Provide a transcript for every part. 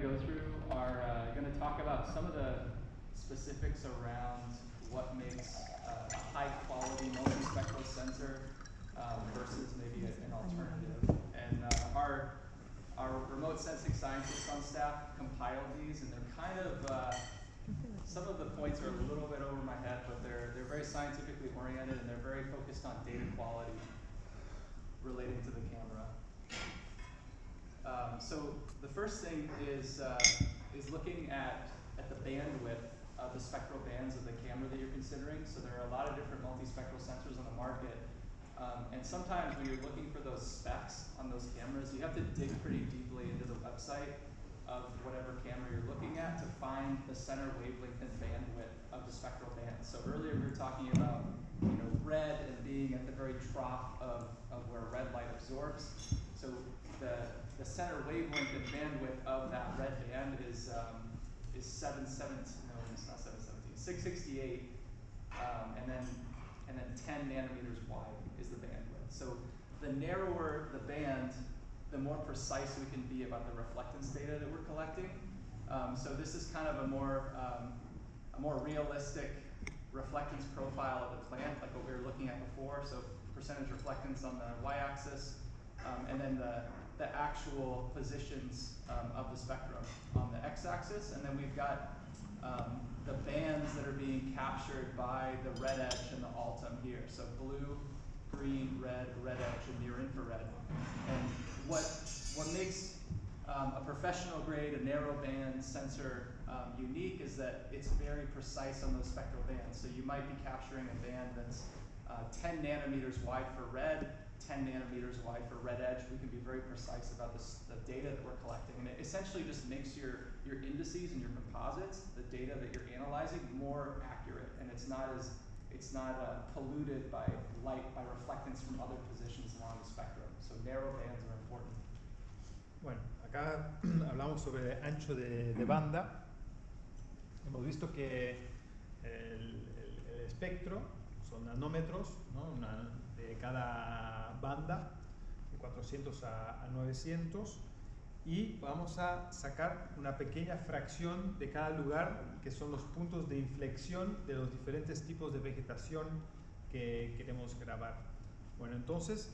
to go through are going to talk about some of the specifics around what makes a high-quality multispectral sensor versus maybe an alternative. And our remote sensing scientists on staff compiled these, and they're kind of some of the points are a little bit over my head, but they're very scientifically oriented, and they're very focused on data quality relating to the camera. So the first thing is looking at the bandwidth of the spectral bands of the camera that you're considering. So there are a lot of different multispectral sensors on the market. And sometimes when you're looking for those specs on those cameras, you have to dig pretty deeply into the website of whatever camera you're looking at to find the center wavelength and bandwidth of the spectral band. So earlier we were talking about red and being at the very trough of where red light absorbs. So the center wavelength and bandwidth of that red band is 668, and then 10 nanometers wide is the bandwidth. So the narrower the band, the more precise we can be about the reflectance data that we're collecting. So this is kind of a more realistic reflectance profile of the plant, like what we were looking at before. So percentage reflectance on the y-axis, and then the actual positions of the spectrum on the x-axis. And then we've got the bands that are being captured by the red edge and the Altum here. So blue, green, red edge, and near infrared. And what makes a professional grade, a narrow band sensor unique is that it's very precise on those spectral bands. So you might be capturing a band that's 10 nanometers wide for red, 10 nanometers wide for red edge. We can be very precise about the data that we're collecting. And it essentially just makes your indices and your composites, the data that you're analyzing, more accurate. And it's not polluted by light, by reflectance from other positions along the spectrum. So narrow bands are important. Bueno, acá hablamos sobre ancho de banda. Hemos visto que el espectro son nanómetros, ¿no? De cada banda, de 400 a 900, y vamos a sacar una pequeña fracción de cada lugar, que son los puntos de inflexión de los diferentes tipos de vegetación que queremos grabar. Bueno, entonces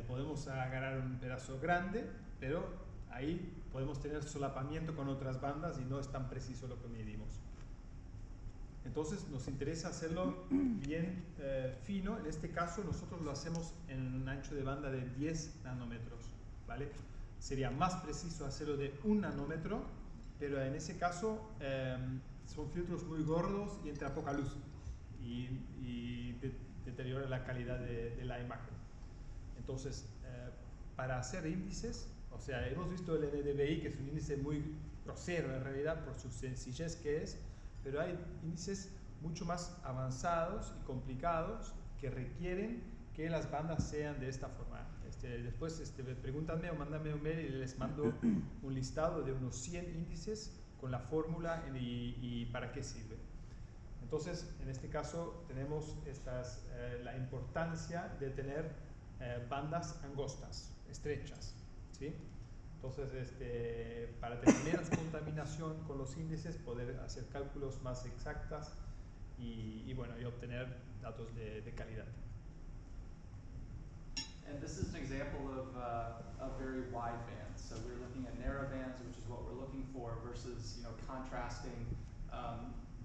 podemos agarrar un pedazo grande, pero ahí podemos tener solapamiento con otras bandas y no es tan preciso lo que medimos. Entonces nos interesa hacerlo bien fino. En este caso nosotros lo hacemos en un ancho de banda de 10 nanómetros, ¿vale? Sería más preciso hacerlo de 1 nanómetro, pero en ese caso son filtros muy gordos y entra poca luz y deteriora la calidad de la imagen. Entonces, para hacer índices, o sea, hemos visto el NDVI, que es un índice muy grosero en realidad por su sencillez que es, pero hay índices mucho más avanzados y complicados que requieren que las bandas sean de esta forma. Después pregúntame o mándame un mail y les mando un listado de unos 100 índices con la fórmula y para qué sirve. Entonces, en este caso tenemos la importancia de tener bandas angostas, estrechas, ¿sí? Entonces, para tener menos contaminación con los índices, poder hacer cálculos más exactas y obtener datos de calidad. And this is an example of very wide bands. So we're looking at narrow bands, which is what we're looking for, versus contrasting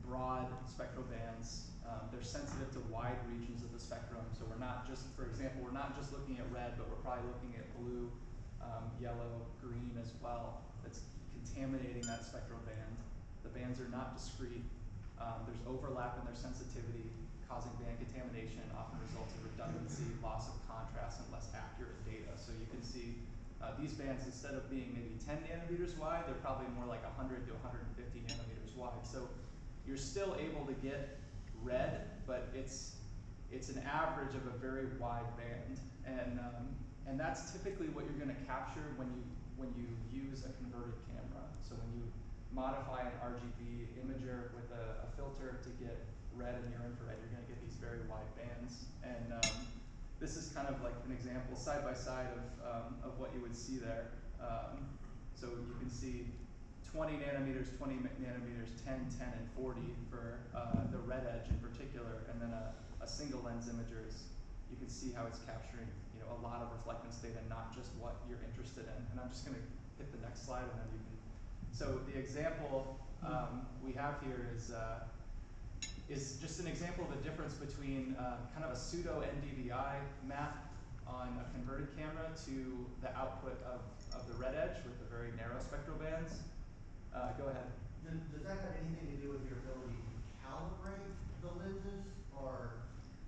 broad spectral bands. They're sensitive to wide regions of the spectrum. So we're not just, for example, we're not just looking at red, but we're probably looking at blue, yellow, green as well. That's contaminating that spectral band. The bands are not discrete. There's overlap in their sensitivity, causing band contamination, often results in redundancy, loss of contrast, and less accurate data. So you can see these bands, instead of being maybe 10 nanometers wide, they're probably more like 100 to 150 nanometers wide. So you're still able to get red, but it's an average of a very wide band, and that's typically what you're going to capture when you use a converted camera. So when you modify an RGB imager with a filter to get red and near infrared, you're going to get these very wide bands. And this is kind of like an example side by side of what you would see there. So you can see 20 nanometers, 20 nanometers, 10, 10, and 40 for the red edge in particular, and then a single lens imager is, you can see how it's capturing, you know, a lot of reflectance data, not just what you're interested in. And I'm just going to hit the next slide, and then you can. So the example we have here is just an example of the difference between kind of a pseudo NDVI map on a converted camera to the output of the red edge with the very narrow spectral bands. Go ahead. Does that have anything to do with your ability to calibrate the lenses, or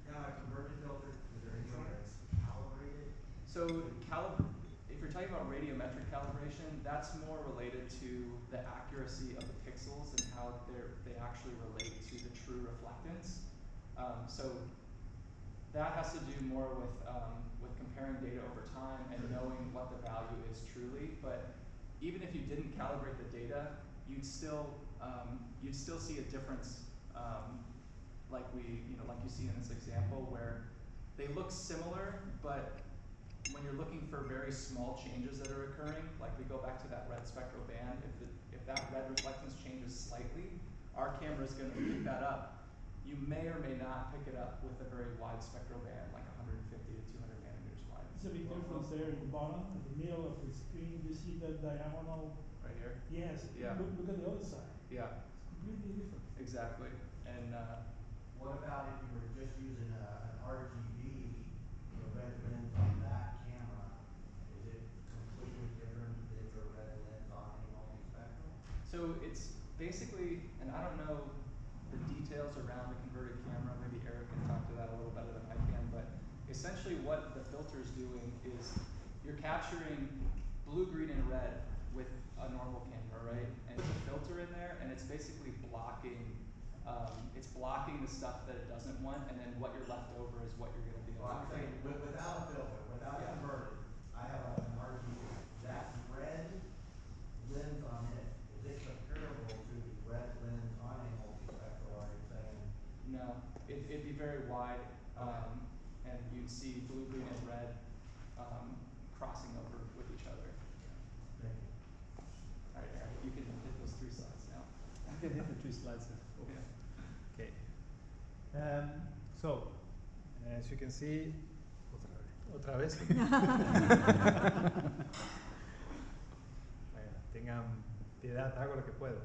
kind of a converted filter? Is there any way to calibrate it? So if you're talking about radiometric calibration, that's more related to the accuracy of the pixels and how they actually relate to the true reflectance. So that has to do more with comparing data over time and knowing what the value is truly. But even if you didn't calibrate the data, you'd still see a difference, like you see in this example, where they look similar, but when you're looking for very small changes that are occurring, like we go back to that red spectral band, if that red reflectance changes slightly, our camera is going to pick that up. You may or may not pick it up with a very wide spectral band, like 150 to 200 nanometers wide. It's a big difference there in the bottom, in the middle of the screen. You see the diagonal. Right here? Yes. Yeah. Look at the other side. Yeah, It's completely different. exactly. And What about if you were just using an RGB, the red lens on that camera? Is it completely different than the red lens on a multispectral? so it's basically, and I don't know the details around the converted camera, maybe Eric can talk to that a little better than I can, but essentially what the filter is doing is you're capturing blue, green, and red with a normal camera, right? And put the filter in there, and it's basically blocking the stuff that it doesn't want, and then what you're left over is what you're going to be able Well, to I'm saying, without a filter, without Yeah. converted, I have an RGB. That red lens on it, is it comparable to the red lens on a multispectral? Are you saying? No, it'd be very wide, and you'd see blue, green, and red crossing over with each other. Thank you. All right, Eric, you can hit those 3 slides now. I can hit the 3 slides. Yeah. Okay. So, as you can see, otra vez. Bueno, tengan piedad, hago lo que puedo.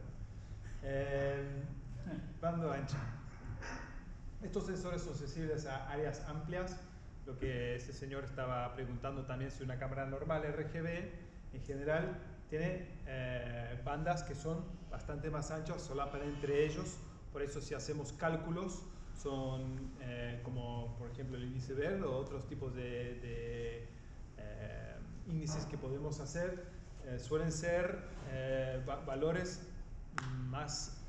Banda ancha. Estos sensores son sensibles a áreas amplias. Lo que ese señor estaba preguntando también, si una cámara normal RGB en general tiene bandas que son bastante más anchas, solapan entre ellos. Por eso si hacemos cálculos son como por ejemplo el índice verde o otros tipos de índices que podemos hacer, suelen ser valores más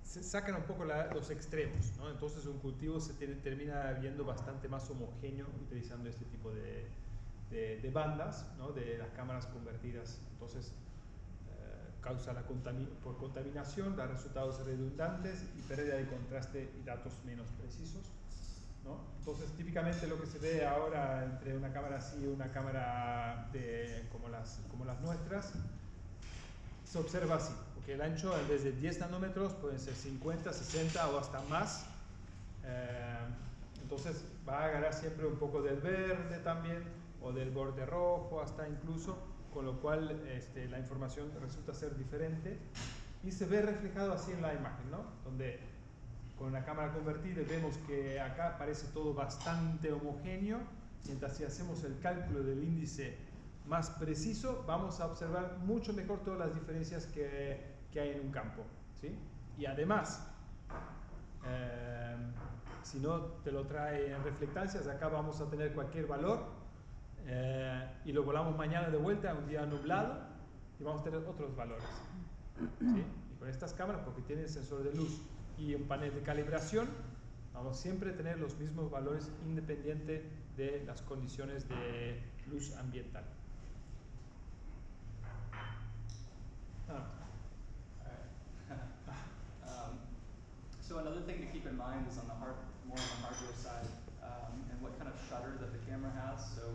se sacan un poco los extremos, ¿no? Entonces un cultivo se termina viendo bastante más homogéneo utilizando este tipo de bandas, ¿no? De las cámaras convertidas. Entonces causa por contaminación, da resultados redundantes y pérdida de contraste y datos menos precisos, ¿no? Entonces típicamente lo que se ve ahora entre una cámara así y una cámara como las nuestras, se observa así, porque el ancho en vez de 10 nanómetros pueden ser 50, 60 o hasta más. Entonces va a agarrar siempre un poco del verde también, o del borde rojo hasta incluso, con lo cual la información resulta ser diferente y se ve reflejado así en la imagen, ¿no? Donde con una cámara convertida vemos que acá parece todo bastante homogéneo, mientras si hacemos el cálculo del índice más preciso, vamos a observar mucho mejor todas las diferencias que hay en un campo, ¿sí? Y además, si no te lo trae en reflectancias, acá vamos a tener cualquier valor y lo volamos mañana de vuelta, un día nublado, y vamos a tener otros valores, ¿sí? Y con estas cámaras, porque tienen sensor de luz y un panel de calibración, vamos siempre a tener los mismos valores independiente de las condiciones de luz ambiental. So another thing to keep in mind is more on the hardware side, and what kind of shutter that the camera has. So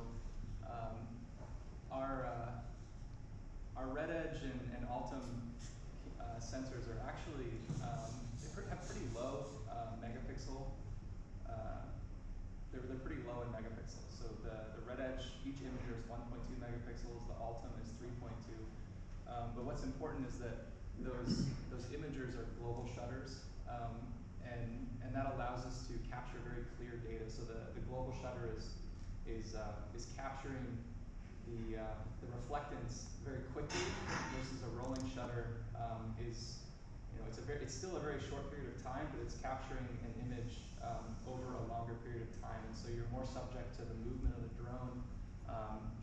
each imager is 1.2 megapixels, the Altum is 3.2. But what's important is that those imagers are global shutters, and that allows us to capture very clear data. So the global shutter is capturing the reflectance very quickly versus a rolling shutter it's still a very short period of time, but it's capturing an image over a longer period of time, and so you're more subject to the movement of the drone.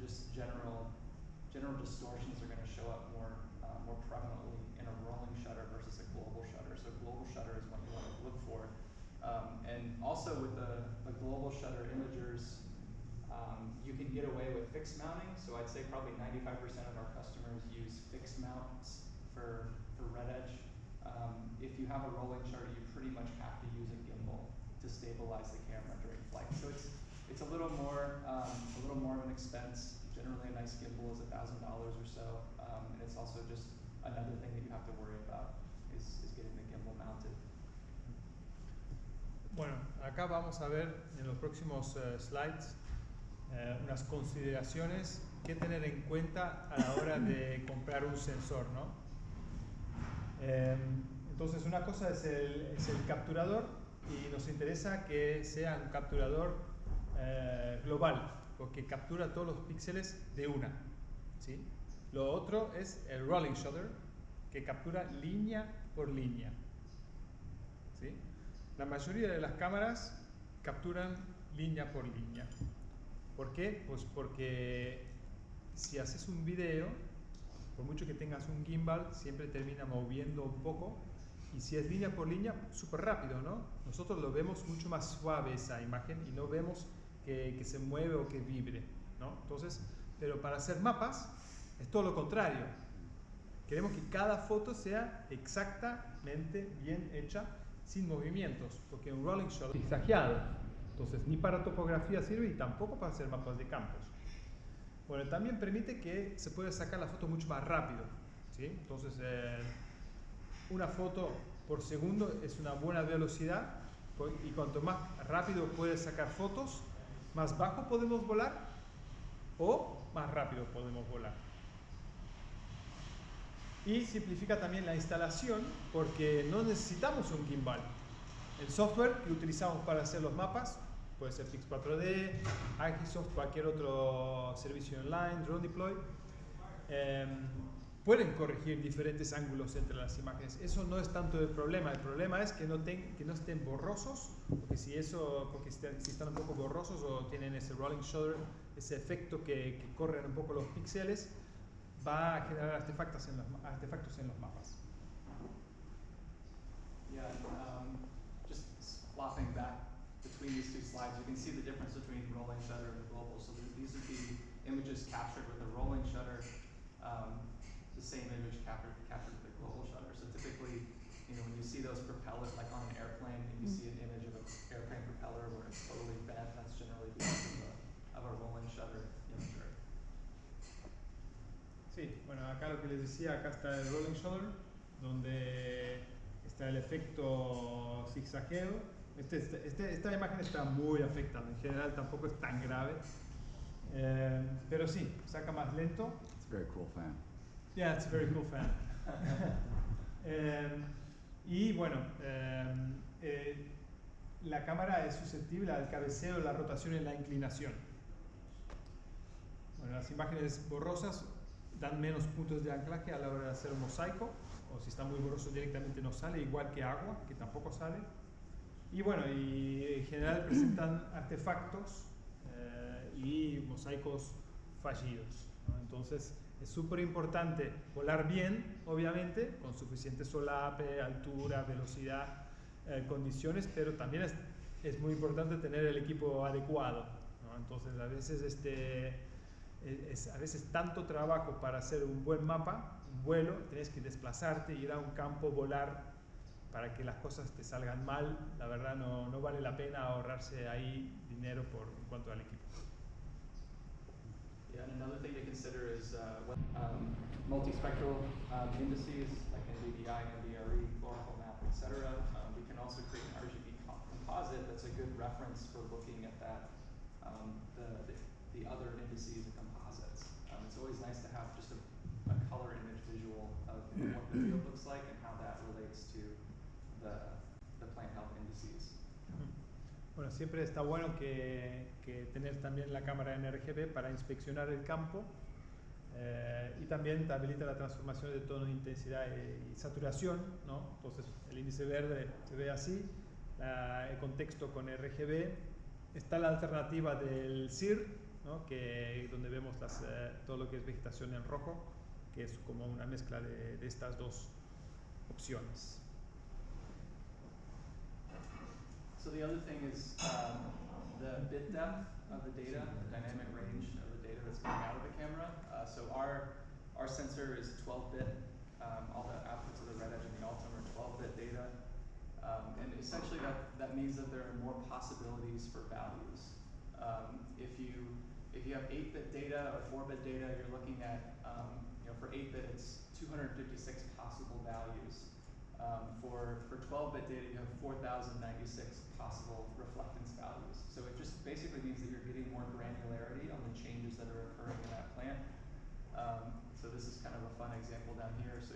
Just general distortions are going to show up more prevalently in a rolling shutter versus a global shutter. So global shutter is what you want to look for, and also with the global shutter imagers, you can get away with fixed mounting. So I'd say probably 95% of our customers use fixed mounts for red edge. If you have a rolling shutter, you pretty much have to use a gimbal to stabilize the camera during flight. So it's a little more of an expense. Generally, a nice gimbal is $1,000 or so, and it's also just another thing that you have to worry about is getting the gimbal mounted. Bueno, acá vamos a ver en los próximos slides unas consideraciones que tener en cuenta a la hora de comprar un sensor, ¿no? Entonces, una cosa es el capturador, y nos interesa que sea un capturador global, porque captura todos los píxeles de una, ¿sí? Lo otro es el rolling shutter, que captura línea por línea, ¿sí? La mayoría de las cámaras capturan línea por línea. ¿Por qué? Pues porque si haces un video, por mucho que tengas un gimbal, siempre termina moviendo un poco, y si es línea por línea, súper rápido, ¿no? Nosotros lo vemos mucho más suave esa imagen y no vemos que se mueve o que vibre, ¿no? Entonces, pero para hacer mapas es todo lo contrario. Queremos que cada foto sea exactamente bien hecha, sin movimientos, porque un rolling shot es exagerado. Entonces, ni para topografía sirve y tampoco para hacer mapas de campos. Bueno, también permite que se pueda sacar la foto mucho más rápido, ¿sí? Entonces, una foto por segundo es una buena velocidad, y cuanto más rápido puedes sacar fotos, más bajo podemos volar o más rápido podemos volar. Y simplifica también la instalación, porque no necesitamos un gimbal. El software que utilizamos para hacer los mapas puede ser Pix4D, Archisoft, cualquier otro servicio online, Drone Deploy, pueden corregir diferentes ángulos entre las imágenes. Eso no es tanto el problema es que no estén borrosos, porque si están un poco borrosos o tienen ese rolling shutter, ese efecto que corren un poco los píxeles, va a generar artefactos en los mapas. Yeah, just flopping back between these two slides, you can see the difference between rolling shutter and global. So these would be images captured with a rolling shutter, the same image captured with a global shutter. So typically, when you see those propellers, like on an airplane, if you see an image of an airplane propeller where it's totally bent, that's generally because of a rolling shutter imager. Sí, bueno, acá lo que les decía, acá está el rolling shutter, donde está el efecto zigzagueo. Esta imagen está muy afectada, en general tampoco es tan grave, pero sí, saca más lento. It's a very cool fan. Yeah, it's a very cool fan. Y bueno, la cámara es susceptible al cabeceo, la rotación y la inclinación. Bueno, las imágenes borrosas dan menos puntos de anclaje a la hora de hacer un mosaico, o si está muy borroso directamente no sale, igual que agua, que tampoco sale. Y bueno, y en general presentan artefactos y mosaicos fallidos, ¿no? Entonces es súper importante volar bien, obviamente, con suficiente solape, altura, velocidad, condiciones, pero también es muy importante tener el equipo adecuado, ¿no? Entonces a veces a veces tanto trabajo para hacer un buen mapa, un vuelo, tienes que desplazarte, ir a un campo, volar, para que las cosas te salgan mal. La verdad no vale la pena ahorrarse ahí dinero en cuanto al equipo. Yeah, and another thing to consider is multispectral indices like NDVI, NDRE, chlorophyll map, etc. We can also create an RGB composite that's a good reference for looking at that the other indices indices and composites. It's always nice to have just a color image visual of what the field looks like and how that relates to the plant health indices. Bueno, siempre está bueno que tener también la cámara en RGB para inspeccionar el campo y también te habilita la transformación de tono, intensidad y saturación, ¿no? Entonces el índice verde se ve así, el contexto con RGB. Está la alternativa del CIR, ¿no? Donde vemos todo lo que es vegetación en rojo, que es como una mezcla de estas dos opciones. So the other thing is the bit depth of the data, the dynamic range of the data that's coming out of the camera. So our sensor is 12-bit. All the outputs of the Red Edge and the Altum are 12-bit data. And essentially that means that there are more possibilities for values. If you have 8-bit data or 4-bit data, you're looking at, for 8-bit it's 256 possible values. For 12-bit data, you have 4,096 possible reflectance values. So it just basically means that you're getting more granularity on the changes that are occurring in that plant. So this is kind of a fun example down here. So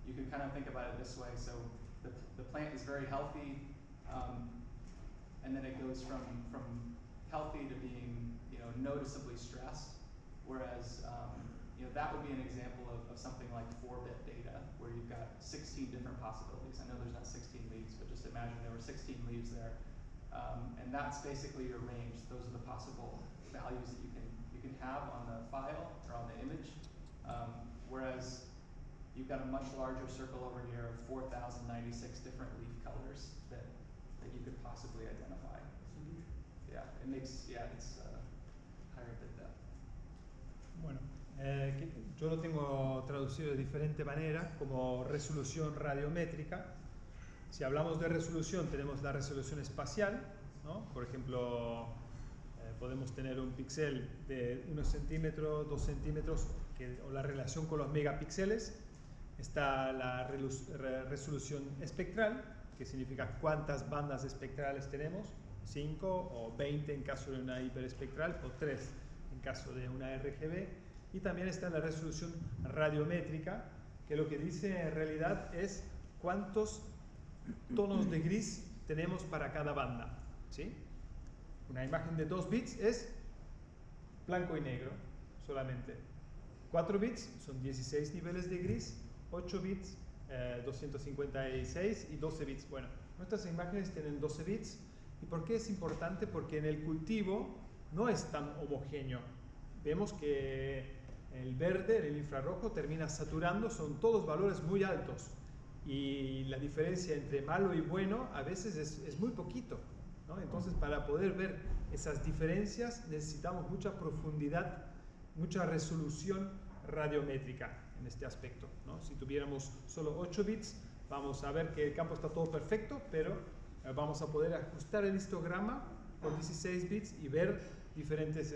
you can kind of think about it this way. So the plant is very healthy, and then it goes from healthy to being noticeably stressed. Whereas that would be an example of something like 4-bit data, where you've got 16 different possibilities. I know there's not 16 leaves, but just imagine there were 16 leaves there. And that's basically your range. Those are the possible values that you can have on the file or on the image. Whereas you've got a much larger circle over here of 4,096 different leaf colors that you could possibly identify. Yeah, it's higher bit depth. Bueno, yo lo tengo traducido de diferente manera como resolución radiométrica. Si hablamos de resolución, tenemos la resolución espacial, ¿no? Por ejemplo, podemos tener un píxel de 1 centímetro, 2 centímetros, o la relación con los megapíxeles. Está la resolución espectral, que significa cuántas bandas espectrales tenemos, 5 o 20 en caso de una hiperespectral, o 3 en caso de una RGB. Y también está la resolución radiométrica, que lo que dice en realidad es cuántos tonos de gris tenemos para cada banda, ¿sí? Una imagen de 2 bits es blanco y negro solamente. 4 bits son 16 niveles de gris, 8 bits 256 y 12 bits. Bueno, nuestras imágenes tienen 12 bits. ¿Y por qué es importante? Porque en el cultivo no es tan homogéneo. Vemos que el verde, el infrarrojo, termina saturando, son todos valores muy altos. Y la diferencia entre malo y bueno a veces es muy poquito, ¿no? Entonces, para poder ver esas diferencias necesitamos mucha profundidad, mucha resolución radiométrica en este aspecto, ¿no? Si tuviéramos solo 8 bits, vamos a ver que el campo está todo perfecto, pero vamos a poder ajustar el histograma con 16 bits y ver diferentes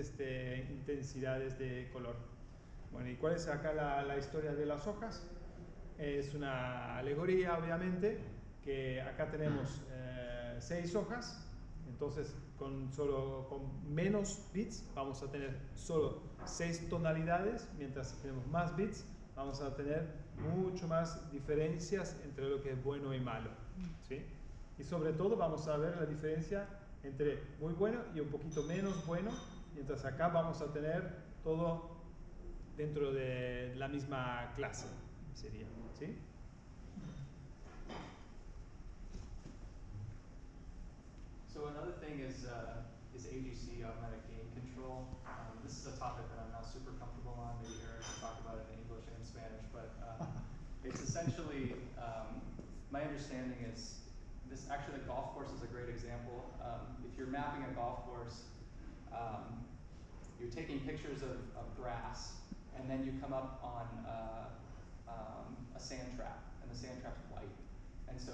intensidades de color. Bueno, ¿y cuál es acá la historia de las hojas? Es una alegoría, obviamente, que acá tenemos 6 hojas, entonces con menos bits vamos a tener solo 6 tonalidades, mientras que tenemos más bits vamos a tener mucho más diferencias entre lo que es bueno y malo, ¿sí? Y sobre todo vamos a ver la diferencia entre muy bueno y un poquito menos bueno, mientras acá vamos a tener todo dentro de la misma clase, sería, ¿sí? So another thing is AGC, automatic gain control. This is a topic that I'm not super comfortable on. Maybe Eric can talk about it in English and Spanish, but it's essentially, my understanding is, actually the golf course is a great example. If you're mapping a golf course, you're taking pictures of grass, and then you come up on a sand trap, and the sand trap's white. And so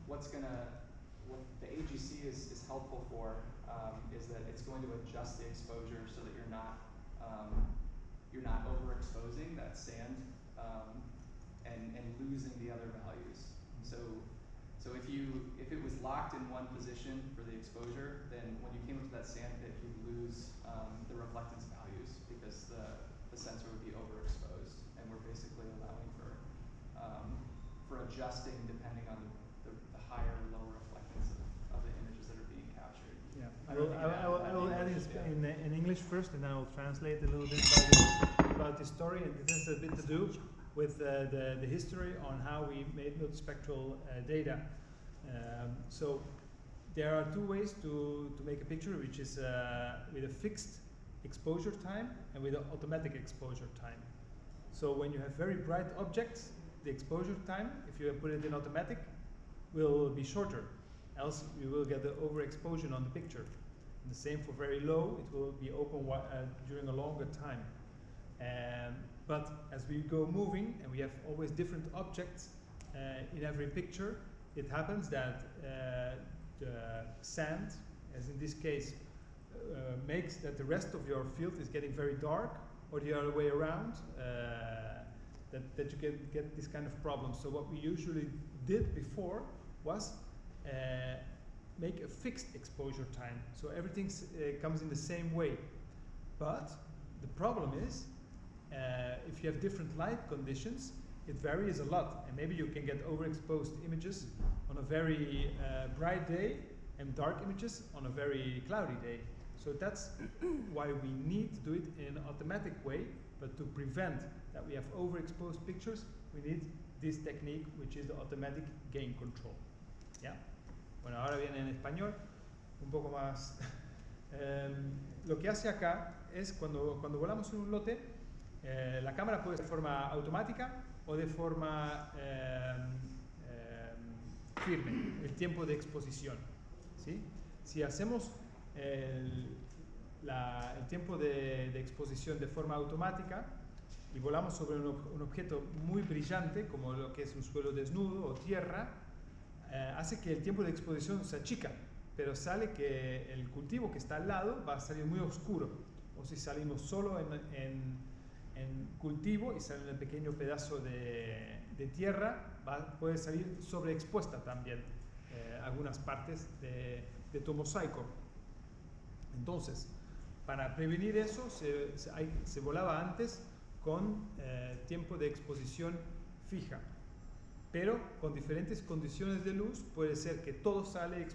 what the AGC is helpful for is that it's going to adjust the exposure so that you're not overexposing that sand and losing the other values. So if it was locked in one position for the exposure, then when you came into that sand pit, you'd lose the reflectance values. adjusting depending on the higher or lower reflectance of the images that are being captured. Yeah, I don't think I will add English, in English first, and then I will translate a little bit about this story. And this has a bit to do with the history on how we made multispectral data. So there are two ways to make a picture, which is with a fixed exposure time and with an automatic exposure time. So when you have very bright objects, the exposure time, if you put it in automatic, will be shorter. Else you will get the overexposure on the picture. And the same for very low, it will be open during a longer time. But as we go moving, and we have always different objects in every picture, it happens that the sand, as in this case, makes that the rest of your field is getting very dark, or the other way around, that you get this kind of problem. So what we usually did before was make a fixed exposure time, so everything comes in the same way. But the problem is, if you have different light conditions, it varies a lot, and maybe you can get overexposed images on a very bright day and dark images on a very cloudy day. So that's why we need to do it in an automatic way, but to prevent that we have overexposed pictures, we need this technique, which is the automatic gain control. ¿Ya? Bueno, ahora viene en español, un poco más. Lo que hace acá es cuando volamos en un lote, la cámara puede ser de forma automática o de forma firme, el tiempo de exposición. ¿Sí? Si hacemos el tiempo de exposición de forma automática y volamos sobre un objeto muy brillante, como lo que es un suelo desnudo o tierra, hace que el tiempo de exposición se achica, pero sale que el cultivo que está al lado va a salir muy oscuro. O si salimos solo en cultivo y sale un pequeño pedazo de tierra, puede salir sobreexpuesta también algunas partes de tu mosaico. Entonces, para prevenir eso, se volaba antes con tiempo de exposición fija, pero con diferentes condiciones de luz. Puede ser que todo sale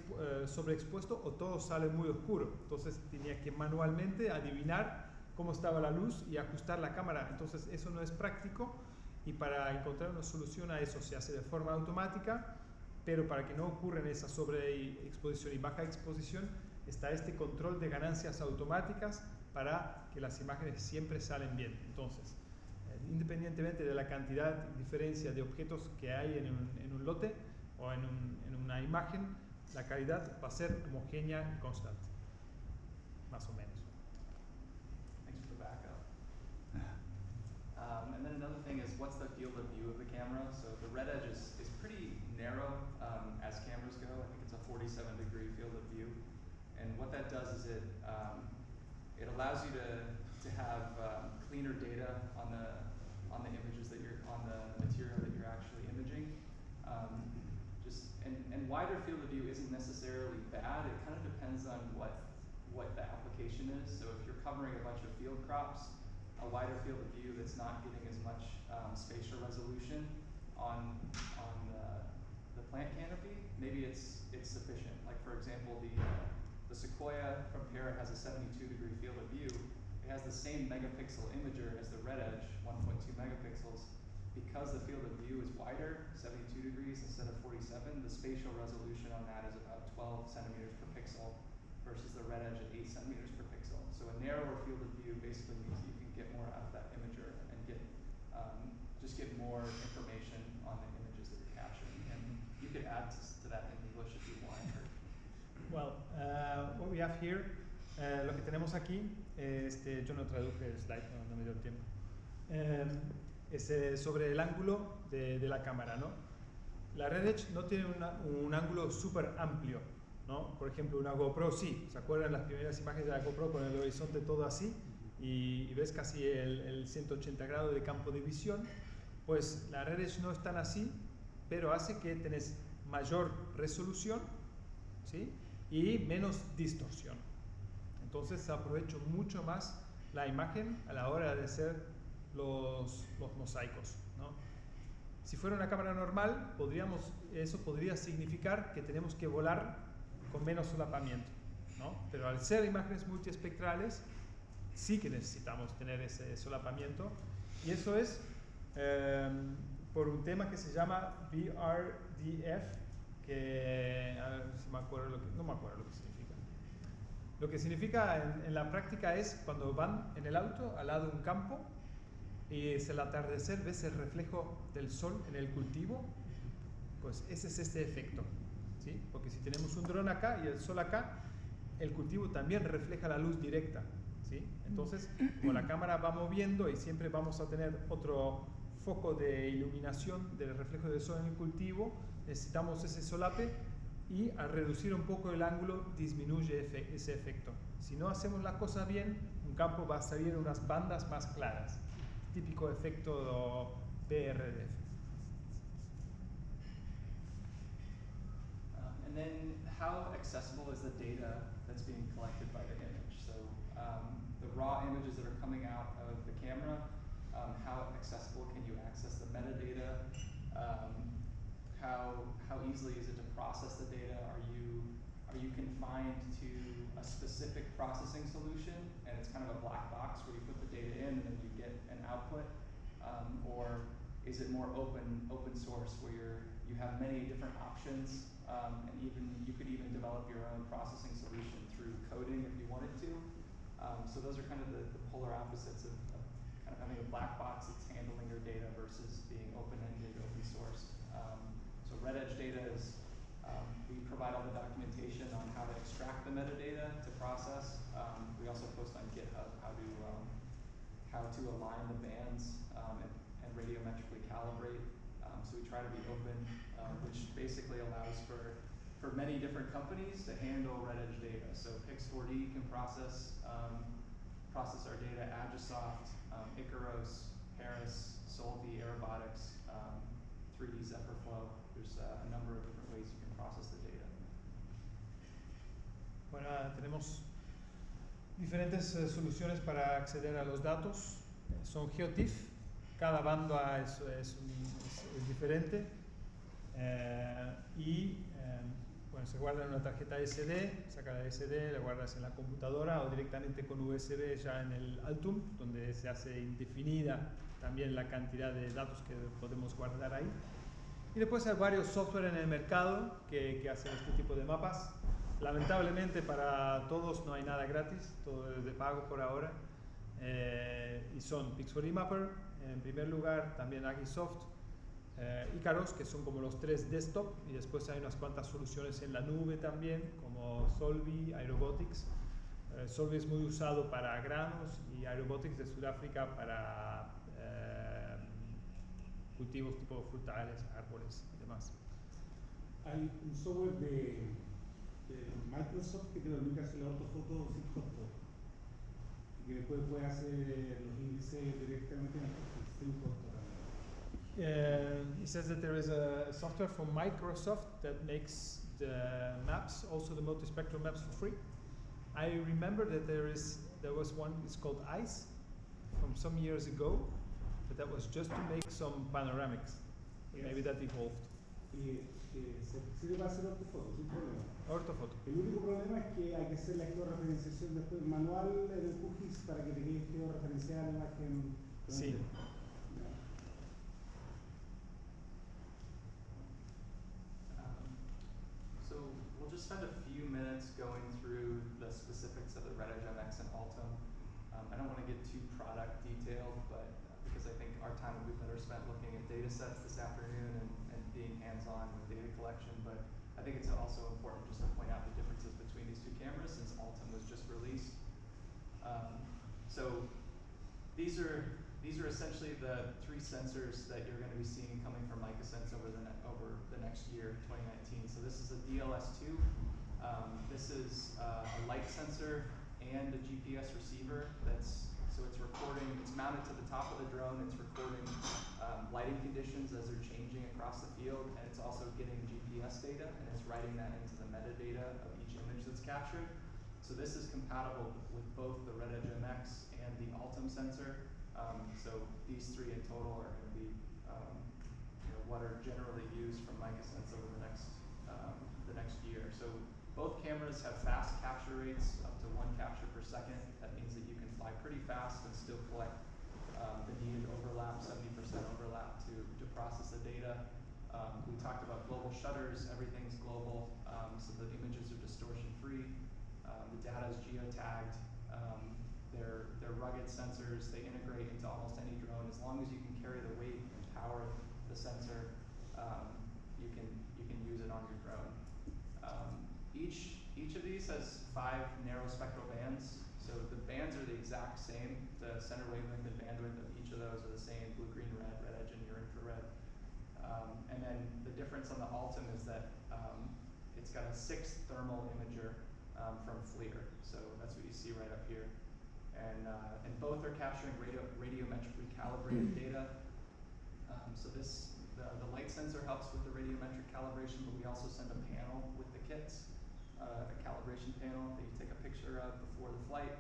sobreexpuesto o todo sale muy oscuro. Entonces tenía que manualmente adivinar cómo estaba la luz y ajustar la cámara. Entonces eso no es práctico, y para encontrar una solución a eso se hace de forma automática, pero para que no ocurra esa sobreexposición y baja exposición, está este control de ganancias automáticas para que las imágenes siempre salen bien. Entonces, independientemente de la cantidad y diferencia de objetos que hay en un lote o en una imagen, la calidad va a ser homogénea y constante, más o menos. Thanks for the backup. And then another thing is, what's the field of view of the camera? So the red edge is pretty narrow as cameras go. I think it's a 47-degree field of view. And what that does is it allows you to have cleaner data on the images on the material that you're actually imaging. And wider field of view isn't necessarily bad. It kind of depends on what the application is. So if you're covering a bunch of field crops, a wider field of view that's not getting as much spatial resolution on the plant canopy, maybe it's sufficient. Like for example, the Sequoia from Parrot has a 72-degree field of view. It has the same megapixel imager as the red edge, 1.2 megapixels. Because the field of view is wider, 72 degrees instead of 47, the spatial resolution on that is about 12 centimeters per pixel versus the red edge at 8 centimeters per pixel. So a narrower field of view basically means you can get more out of that imager and just get more information on the images that you're capturing. And you could add to that in English if you want. Well, what we have here, lo que tenemos aquí, yo no traduje el slide, no me dio el tiempo, es sobre el ángulo de la cámara, ¿no? La Red Edge no tiene un ángulo súper amplio, ¿no? Por ejemplo, una GoPro sí. ¿Se acuerdan las primeras imágenes de la GoPro con el horizonte todo así? Y ves casi el 180 grados de campo de visión. Pues la Red Edge no es tan así, pero hace que tenés mayor resolución, ¿sí? Y menos distorsión. Entonces aprovecho mucho más la imagen a la hora de hacer los mosaicos, ¿no? Si fuera una cámara normal, eso podría significar que tenemos que volar con menos solapamiento, ¿no? Pero al ser imágenes multiespectrales, sí que necesitamos tener ese solapamiento, y eso es por un tema que se llama VRDF, que a ver si me acuerdo no me acuerdo lo que significa. Lo que significa en la práctica es cuando van en el auto al lado de un campo y es el atardecer, ves el reflejo del sol en el cultivo, pues ese es este efecto, ¿sí? Porque si tenemos un dron acá y el sol acá, el cultivo también refleja la luz directa, ¿sí? Entonces, como la cámara va moviendo y siempre vamos a tener otro foco de iluminación del reflejo del sol en el cultivo, necesitamos ese solape, y al reducir un poco el ángulo disminuye ese efecto. Si no hacemos la cosa bien, un campo va a salir unas bandas más claras, típico efecto PRDF. And then how accessible is the data that's being collected by the image? So the raw images that are coming out of the camera, how accessible can you access the metadata? How easily is it to process the data? Are you confined to a specific processing solution and it's kind of a black box where you put the data in and then you get an output? Or is it more open source where you have many different options, and you could even develop your own processing solution through coding if you wanted to? So those are kind of the polar opposites of kind of having a black box that's handling your data versus being open-ended, open source. So Red Edge data is, we provide all the documentation on how to extract the metadata to process. We also post on GitHub how to align the bands and radiometrically calibrate. So we try to be open, which basically allows for many different companies to handle Red Edge data. So Pix4D can process our data, Agisoft, Icaros, Harris, Solvi, Aerobotics, 3D Zephyrflow. There's a number of different ways you can process the data. Bueno, tenemos diferentes soluciones para acceder a los datos. Son GeoTIFF, cada banda es diferente, bueno, se guarda en una tarjeta SD, saca la SD, la guardas en la computadora o directamente con USB ya en el Altum, donde se hace indefinida también la cantidad de datos que podemos guardar ahí. Y después hay varios software en el mercado que hacen este tipo de mapas. Lamentablemente para todos no hay nada gratis, todo es de pago por ahora. Y son Pix4D Mapper, en primer lugar, también Agisoft, Icaros, que son como los tres desktop, y después hay unas cuantas soluciones en la nube también, como Solvi, Aerobotics. Solvi es muy usado para granos y Aerobotics de Sudáfrica para cultivos tipo frutales, árboles y demás. Hay un software de Microsoft que te permite hacer la ortofoto sin costo y que después puede hacer los índices directamente en el sin costo. He says that there is a software from Microsoft that makes the maps, also the multispectral maps, for free. I remember that there was one, it's called ICE, from some years ago, but that was just to make some panoramics. Yes. Maybe that evolved. Y se sirve para hacer ortofoto sin problema. Ortofoto. El único problema es que hay que hacer la georreferenciación después manual en el QGIS para que te quede georreferenciada la imagen. Sí. So we'll just spend a few minutes going through the specifics of the Red Edge MX and Altum. I don't want to get too product detailed, but because I think our time will be better spent looking at data sets this afternoon and being hands-on with data collection. But I think it's also important just to point out the differences between these two cameras since Altum was just released. So these are essentially the three sensors that you're going to be seeing coming from MicaSense over the next year, 2019. So this is a DLS2. This is a light sensor and a GPS receiver. So it's recording. It's mounted to the top of the drone. It's recording lighting conditions as they're changing across the field, and it's also getting GPS data and it's writing that into the metadata of each image that's captured. So this is compatible with both the Red Edge MX and the Altum sensor. So these three in total are going to be what are generally used from MicaSense over the next year. So both cameras have fast capture rates, up to 1 capture per second. That means that you can fly pretty fast and still collect the needed overlap, 70% overlap to process the data. We talked about global shutters. Everything's global, so the images are distortion free. The data is geotagged. They're rugged sensors. They integrate into almost any drone. As long as you can carry the weight and power of the sensor, you can use it on your drone. Each of these has 5 narrow spectral bands. So the bands are the exact same. The center wavelength and bandwidth of each of those are the same: blue, green, red, red edge, and near infrared. And then the difference on the Altum is that it's got a 6th thermal imager from FLIR. So that's what you see right up here. And both are capturing radiometrically calibrated data. So the light sensor helps with the radiometric calibration, but we also send a panel with the kits, a calibration panel that you take a picture of before the flight,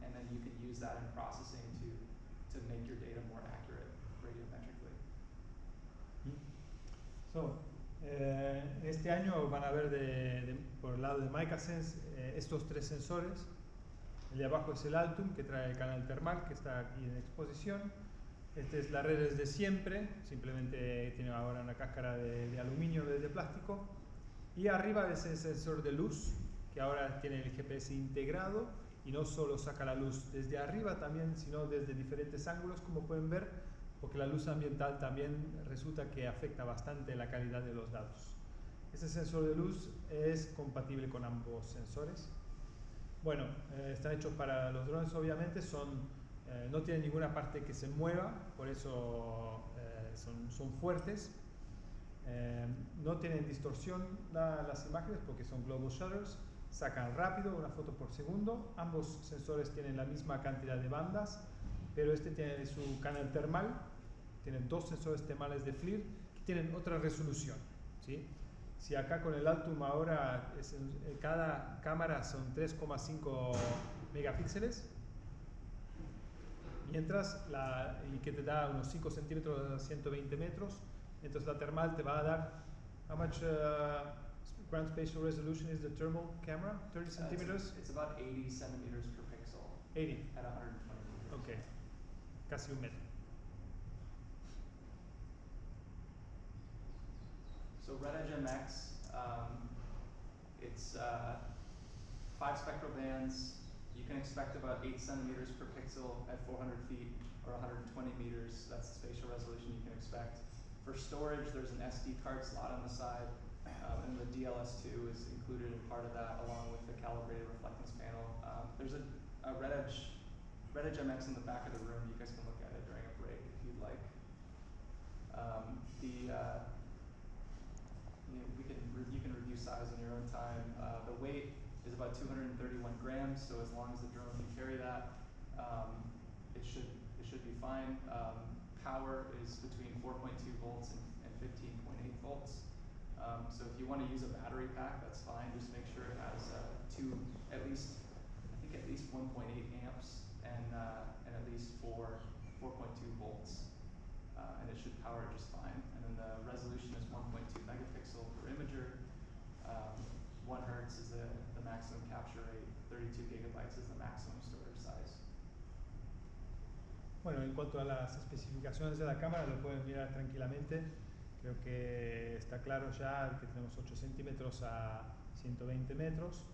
and then you can use that in processing to make your data more accurate radiometrically. So, este año van a ver por el lado de MicaSense estos 3 sensores. El de abajo es el Altum, que trae el canal termal, que está aquí en exposición. Este es la red desde siempre, simplemente tiene ahora una cáscara de aluminio en vez de plástico. Y arriba es el sensor de luz, que ahora tiene el GPS integrado y no solo saca la luz desde arriba también, sino desde diferentes ángulos, como pueden ver, porque la luz ambiental también resulta que afecta bastante la calidad de los datos. Este sensor de luz es compatible con ambos sensores. Bueno, están hechos para los drones, obviamente, no tienen ninguna parte que se mueva, por eso son fuertes. No tienen distorsión las imágenes porque son global shutters, sacan rápido, una foto por segundo. Ambos sensores tienen la misma cantidad de bandas, pero este tiene su canal termal. Tienen 2 sensores termales de FLIR que tienen otra resolución, ¿sí? Si acá con el Altum ahora cada cámara son 3,5 megapíxeles, mientras y que te da unos 5 centímetros a 120 metros, entonces la termal te va a dar, how much ground spatial resolution is the thermal camera? 30 centimeters? It's about 80 centimeters per pixel. 80. At 120 meters. Ok, casi un metro. So Red Edge MX, it's 5 spectral bands. You can expect about 8 centimeters per pixel at 400 feet or 120 meters. That's the spatial resolution you can expect. For storage, there's an SD card slot on the side, and the DLS2 is included in part of that, along with the calibrated reflectance panel. There's a Red Edge MX in the back of the room. You guys can look at it during a break if you'd like. You can review size in your own time. The weight is about 231 grams, so as long as the drone can carry that, it should be fine. Power is between 4.2 volts and 15.8 volts. So if you want to use a battery pack, that's fine. Just make sure it has at least 1.8 amps and at least 4.2 volts, and it should power just fine. And then the resolution is 1.2 megapixel per imager. 1 hertz is the maximum capture rate. 32 gigabytes is the maximum storage size. Bueno, en cuanto a las especificaciones de la cámara, lo pueden mirar tranquilamente. Creo que está claro ya que tenemos 8 centímetros a 120 metros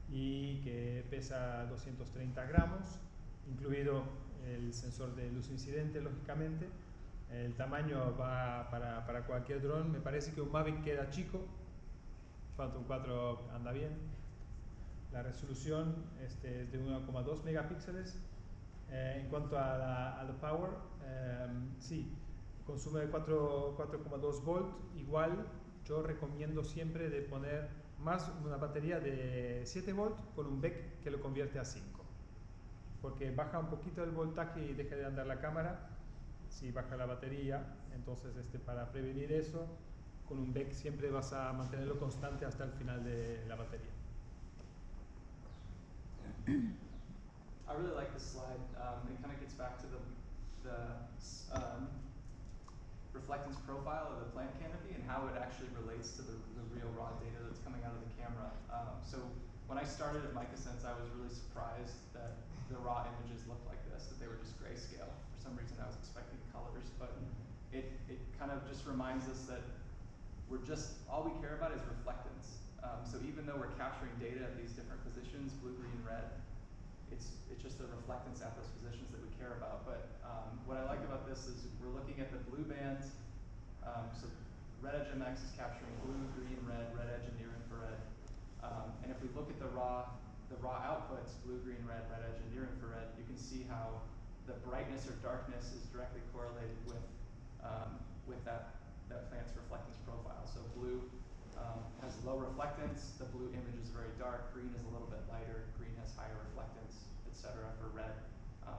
y que pesa 230 gramos, incluido el sensor de luz incidente, lógicamente. El tamaño va para cualquier dron. Me parece que un Mavic queda chico. Phantom 4 anda bien. La resolución es de 1,2 megapíxeles. En cuanto a la power, sí, consume 4,2 volt. Igual yo recomiendo siempre de poner más una batería de 7 volt con un BEC que lo convierte a 5, porque baja un poquito el voltaje y deja de andar la cámara si baja la batería. Entonces para prevenir eso, con un BEC siempre vas a mantenerlo constante hasta el final de la batería. I really like this slide. It kind of gets back to the reflectance profile of the plant canopy and how it actually relates to the real raw data that's coming out of the camera. So when I started at MicaSense, I was really surprised that the raw images looked like this, that they were just grayscale. For some reason I was expecting colors, but it kind of just reminds us that all we care about is reflectance. So even though we're capturing data at these different positions, blue, green, red, it's just the reflectance at those positions that we care about. But what I like about this is we're looking at the blue band. So red edge MX is capturing blue, green, red edge, and near infrared. And if we look at the raw outputs, blue, green, red edge, and near infrared, you can see how the brightness or darkness is directly correlated with that plant's reflectance profile. So blue has low reflectance, the blue image is very dark, green is a little bit lighter, green has higher reflectance, etc. For red,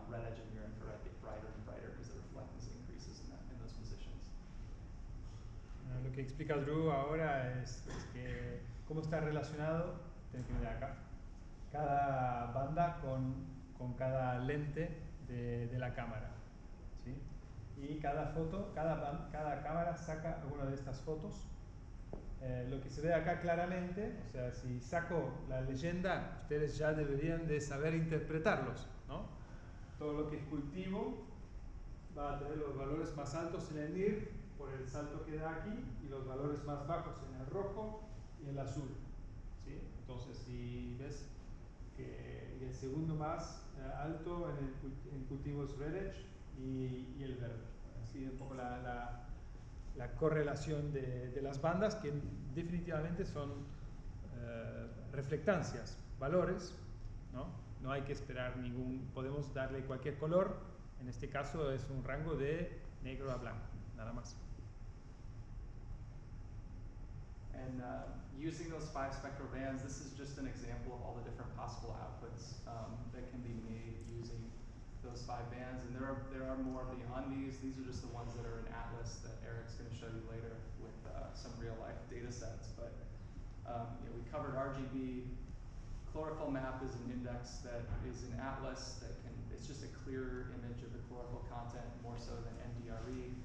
red edge and near infrared get brighter and brighter because the reflectance increases in those positions. Lo que explica Drew ahora es que cómo está relacionado, tienen que mirar acá, cada banda con cada lente de la cámara, ¿sí? Y cada foto, cada cámara saca alguna de estas fotos. Lo que se ve acá claramente, o sea, si saco la leyenda, ustedes ya deberían de saber interpretarlos, ¿no? Todo lo que es cultivo va a tener los valores más altos en el NIR por el salto que da aquí y los valores más bajos en el rojo y el azul, ¿sí? Entonces, si ves que el segundo más alto en cultivo es red edge y el verde. Así un poco la correlación de las bandas, que definitivamente son reflectancias, valores, ¿no? No hay que esperar podemos darle cualquier color, en este caso es un rango de negro a blanco, nada más. And using those 5 spectral bands, this is just an example of all the different possible outputs that can be made using those 5 bands. And there are more beyond these. These are just the ones that are in Atlas that Eric's going to show you later with some real life data sets. But we covered RGB. Chlorophyll map is an index that is in Atlas it's just a clearer image of the chlorophyll content, more so than NDRE.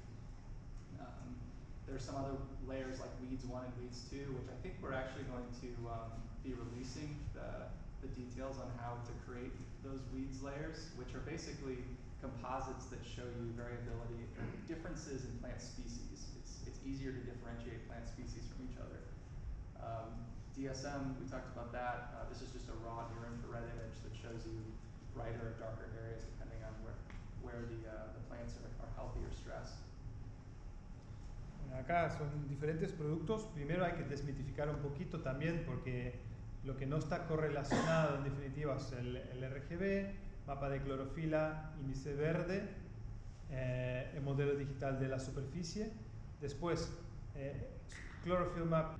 There's some other layers like Weeds 1 and Weeds 2, which I think we're actually going to be releasing the details on how to create those weeds layers, which are basically composites that show you variability and differences in plant species. It's easier to differentiate plant species from each other. DSM, we talked about that. This is just a raw near infrared image that shows you brighter or darker areas depending on where the plants are healthy or stressed. Acá son diferentes productos. Primero hay que desmitificar un poquito también, porque lo que no está correlacionado en definitiva es el RGB, mapa de clorofila, índice verde, el modelo digital de la superficie, después chlorophyll map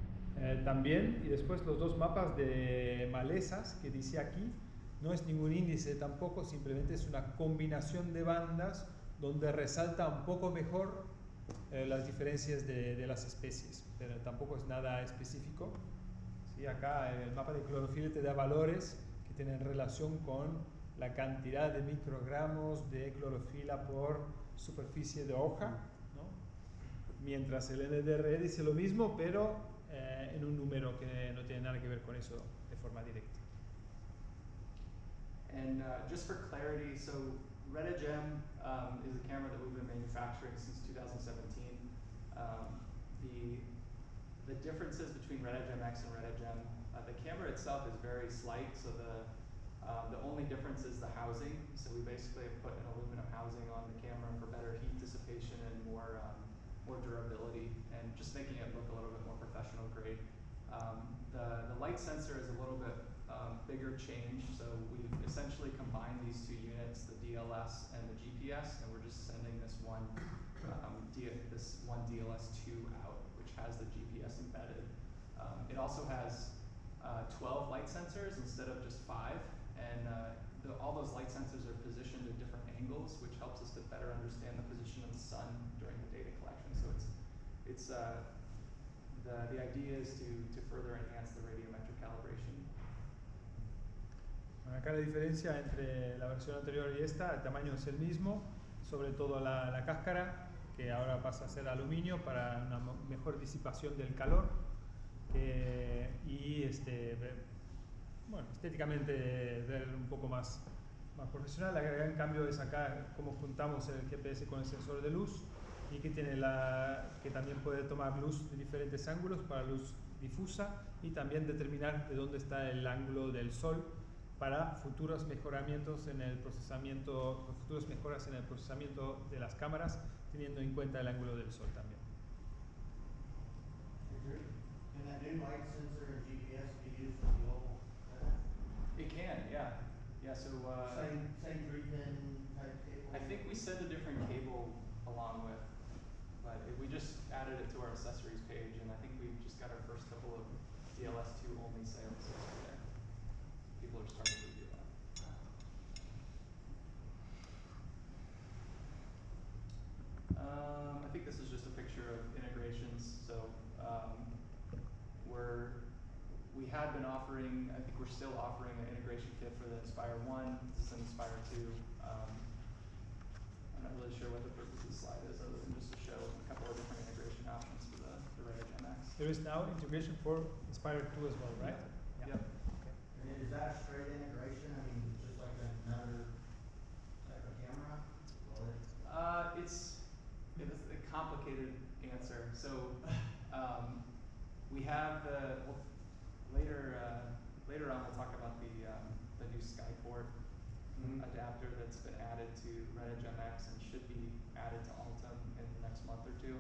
también, y después los 2 mapas de malezas que dice aquí. No es ningún índice tampoco, simplemente es una combinación de bandas donde resalta un poco mejor las diferencias de las especies, pero tampoco es nada específico. ¿Sí? Acá el mapa de clorofila te da valores que tienen relación con la cantidad de microgramos de clorofila por superficie de hoja, ¿no? Mientras el NDR dice lo mismo, pero en un número que no tiene nada que ver con eso de forma directa. And just for clarity, so Red Edge M is a camera that we've been manufacturing since 2017. The differences between Red Edge MX and Red Edge M, the camera itself is very slight, so the only difference is the housing. So we basically have put an aluminum housing on the camera for better heat dissipation and more durability, and just making it look a little bit more professional grade. The light sensor is a little bit bigger change, so we've essentially combined these 2 units, the DLS and the GPS, and we're just sending this one DLS2 out, which has the GPS embedded. It also has 12 light sensors instead of just 5, and all those light sensors are positioned at different angles, which helps us to better understand the position of the sun during the data collection. So the idea is to further enhance the radiometric calibration. Acá la diferencia entre la versión anterior y esta, el tamaño es el mismo, sobre todo la cáscara, que ahora pasa a ser aluminio para una mejor disipación del calor y bueno, estéticamente ver un poco más profesional. El gran cambio es acá cómo juntamos el GPS con el sensor de luz y que tiene que también puede tomar luz de diferentes ángulos para luz difusa y también determinar de dónde está el ángulo del sol para futuros mejoramientos en el procesamiento, futuras mejoras en el procesamiento de las cámaras, teniendo en cuenta el ángulo del sol también. Can that new light sensor and GPS be used with the old? It can, yeah. Yeah, so Same 3-pin type cable? I think we send a different cable along with, but we just added it to our accessories page, and I think we just got our first couple of DLS2 only sales yesterday. People are starting to do that. I think this is just a picture of integrations. So we had been offering, I think we're still offering an integration kit for the Inspire 1. This is an Inspire 2. I'm not really sure what the purpose of the slide is, other than just to show a couple of different integration options for the Red Edge MX. There is now integration for Inspire 2 as well, right? Yep. Okay. And is that a straight integration? I mean, just like another type of camera? Or It's a complicated answer. So we have later on we'll talk about the new Skyport adapter that's been added to Red Edge MX and should be added to Altum in the next month or two.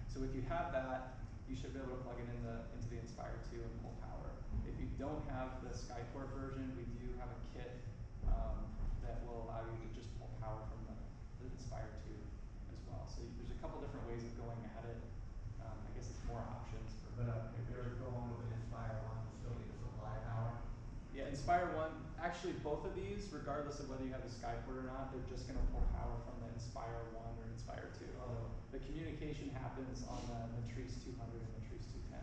So if you have that, you should be able to plug it into the Inspire 2 and pull power. If you don't have the Skyport version, we do have a kit that will allow you to just pull power from the Inspire 2 as well. So there's a couple different ways of going at it. I guess it's more options for. But if you're going with an Inspire 1, you still need to supply power? Yeah, Inspire 1, actually both of these, regardless of whether you have the Skyport or not, they're just going to pull power from the Inspire 1 or Inspire 2. Oh. The communication happens on the Matrice 200 and Matrice 210.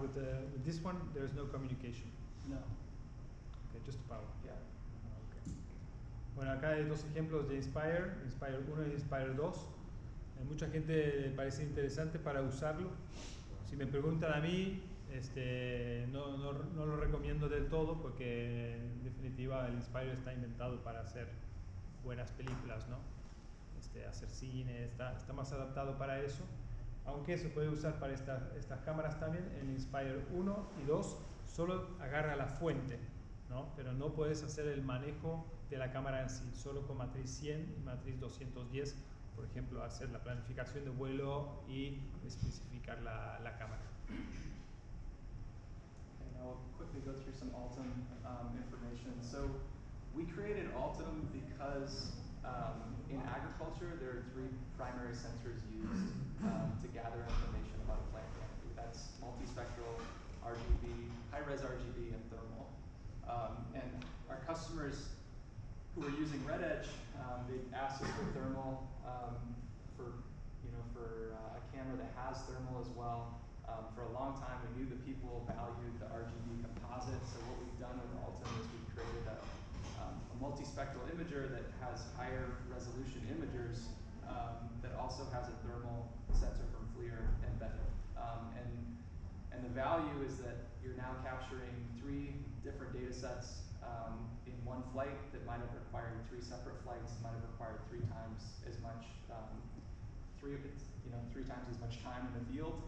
With this one, there's no communication. No. Okay, just power. Yeah. Okay. Bueno, acá hay dos ejemplos de Inspire 1 y Inspire 2. Mucha gente le parece interesante para usarlo. Si me preguntan a mí, no lo recomiendo del todo porque en definitiva el Inspire está inventado para hacer buenas películas, ¿no? Hacer cine, está más adaptado para eso. Aunque se puede usar para estas cámaras también. El Inspire 1 y 2 solo agarra la fuente, ¿no? Pero no puedes hacer el manejo de la cámara en sí, solo con matriz 100 y matriz 210, por ejemplo, hacer la planificación de vuelo y especificar la cámara. And I'll quickly go through some Altum information. So we created Altum because in agriculture there are three primary sensors used to gather information about a plant canopy. That's multispectral, RGB, high-res RGB, and thermal. And our customers who are using Red Edge, they asked us for thermal for a camera that has thermal as well. For a long time, we knew that people valued the RGB composite. So what we've done with Altum is we've created a multispectral imager that has higher resolution imagers that also has a thermal sensor from FLIR embedded. And the value is that you're now capturing 3 different data sets in one flight that might have required 3 separate flights, might have required 3 times as much, 3 times as much time in the field.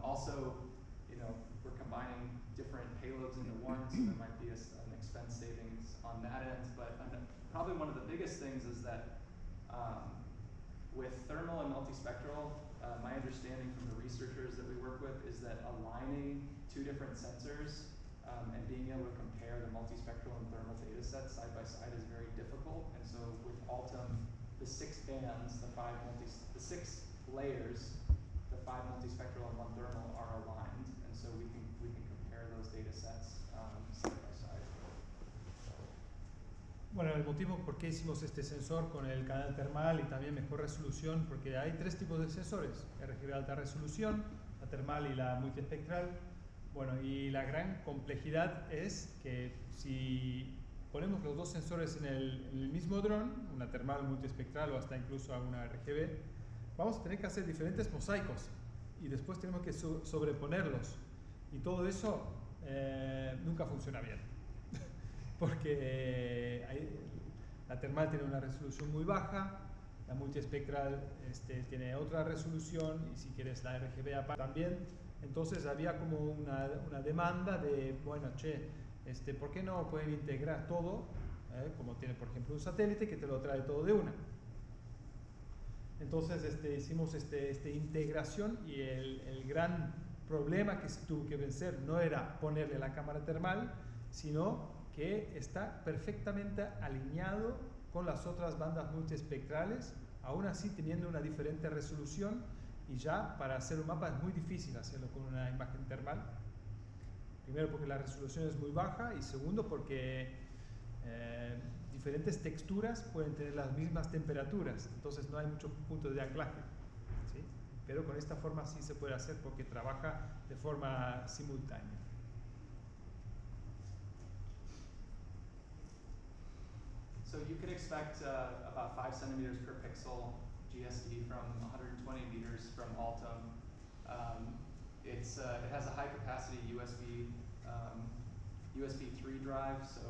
Also, we're combining different payloads into one, so there might be an expense savings on that end. But probably one of the biggest things is that with thermal and multispectral, my understanding from the researchers that we work with is that aligning 2 different sensors and being able to compare the multispectral and thermal data sets side by side is very difficult. And so with Altum, the 6 bands, the 6 layers, the 5 multispectral and 1 thermal are aligned, and so we can compare those data sets side by side. Bueno, el motivo por qué hicimos este sensor con el canal termal y también mejor resolución, porque hay 3 tipos de sensores: RGB alta resolución, la termal y la multiespectral. Bueno, y la gran complejidad es que si ponemos los dos sensores en el mismo dron, una termal multiespectral o hasta incluso alguna RGB, vamos a tener que hacer diferentes mosaicos y después tenemos que sobreponerlos. Y todo eso nunca funciona bien. Porque la termal tiene una resolución muy baja, la multiespectral tiene otra resolución y si quieres la RGB aparte también. Entonces había como una demanda de, bueno, che, ¿por qué no pueden integrar todo? Como tiene por ejemplo un satélite que te lo trae todo de una. Entonces hicimos esta integración y el gran problema que se tuvo que vencer no era ponerle la cámara termal, sino que está perfectamente alineado con las otras bandas multiespectrales, aún así teniendo una diferente resolución, y ya para hacer un mapa es muy difícil hacerlo con una imagen termal. Primero porque la resolución es muy baja y segundo porque diferentes texturas pueden tener las mismas temperaturas, entonces no hay muchos puntos de anclaje, ¿sí? Pero con esta forma sí se puede hacer porque trabaja de forma simultánea. So you could expect about 5 centimeters per pixel GSD from 120 meters from Altum. It has a high capacity USB 3 drive, so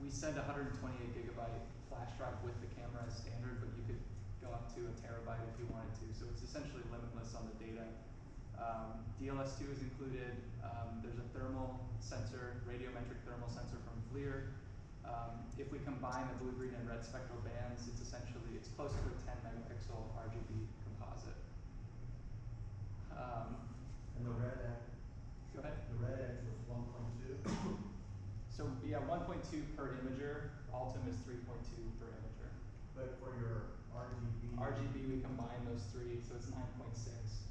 we send 128 gigabyte flash drive with the camera as standard, but you could go up to a terabyte if you wanted to, so it's essentially limitless on the data. DLS2 is included. There's a thermal sensor, radiometric thermal sensor from FLIR. If we combine the blue, green, and red spectral bands, it's close to a 10 megapixel RGB composite. And the red X, Go ahead. the red X was 1.2. So yeah, 1.2 per imager. Altum is 3.2 per imager. But for your RGB. RGB, we combine those three, so it's 9.6